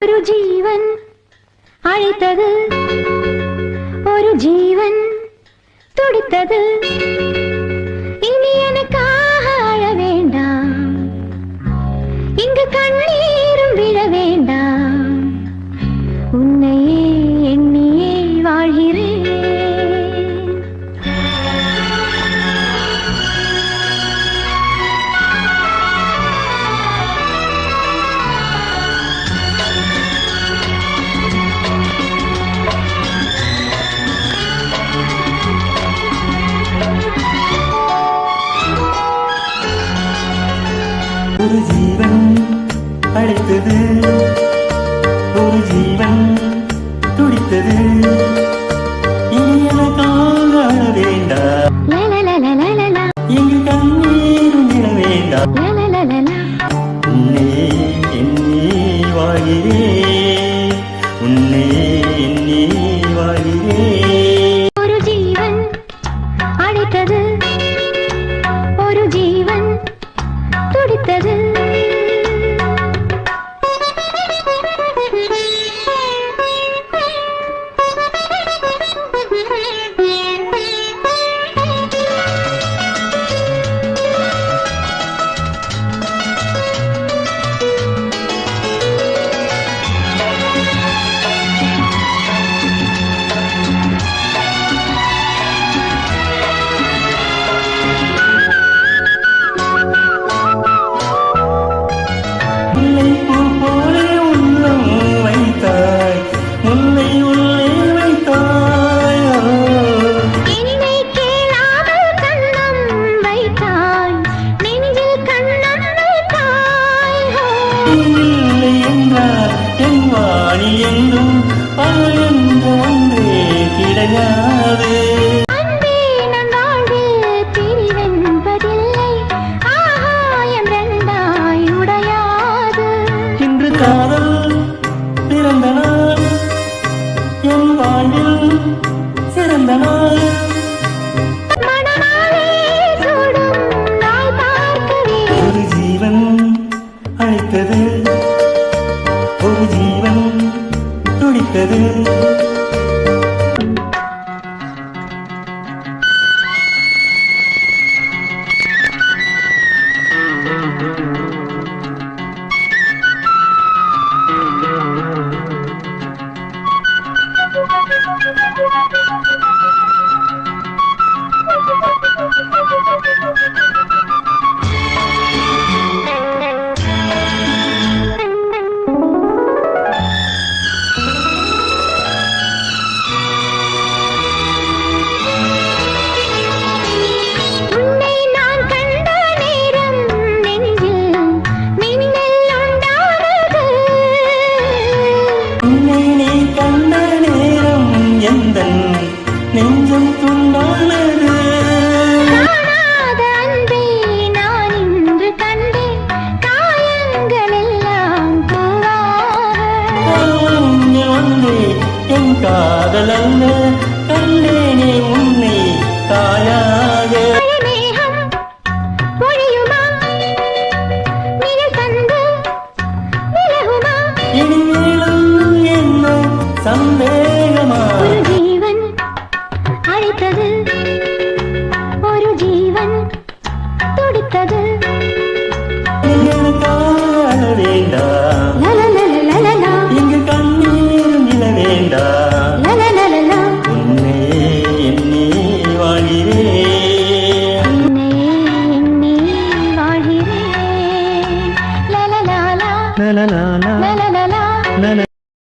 ஒரு ஜீவன் அழைத்தது, ஒரு ஜீவன் துடித்தது. இனி எனக்காக அழ வேண்டாம், இங்கு கண்ணீரும் விழ வேண்டாம். உன்னையே எண்ணியே வாழ்கிறேன். ஒரு ஜீவன் அழைத்தது, ஒரு ஜீவன் துடித்தது. இனி எனக்காக அழ வேண்டாம், எங்கு கண்ணீரும் விழ வேண்டாம். உன்னை எண்ணி வாழ்கிறேன், உன்னை எண்ணி வாழ்கிறேன். ஒரு ஜீவன் அழைத்தது, ஒரு ஜீவன் துடித்தது. என்றும் பழந்த ஒன்றே கிடையாது. அன்பே நம் வாழ்வில் பிரிவென்பதில்லை, ஆகாயம் ரெண்டாய் உடையாது. இன்று காதல் பிறந்த நாள், என் வாழ்வில் சிறந்த நாள். மணமாலே சூடும் நாள் பார்க்கவே. ஒரு ஜீவன் அழைத்தது, ஒரு ஜீவன் துடித்தது. நெஞ்சம் துண்டானது. காணாத அன்பை நான் இன்று கண்டேன், காயங்கள் எல்லாம் ஒன்றே என் காதல் அல்ல, கண்டேனே உன்னை தாயாக. மேகம் பொழியுமா, நிழல் தந்து விலகுமா, இனிமேலும் என்ன சந்தேகமா? ஒரு ஜீவன் அழைத்தது, ஒரு ஜீவன் துடித்தது. எனக்காக வேண்டாம், இங்கு கண்ணீரும் விழ வேண்டாம். உன்னை எண்ணி வாழ்கிறேன், உன்னை எண்ணி வாழ்கிறேன். லலலலா, லலலலா. லலலலா.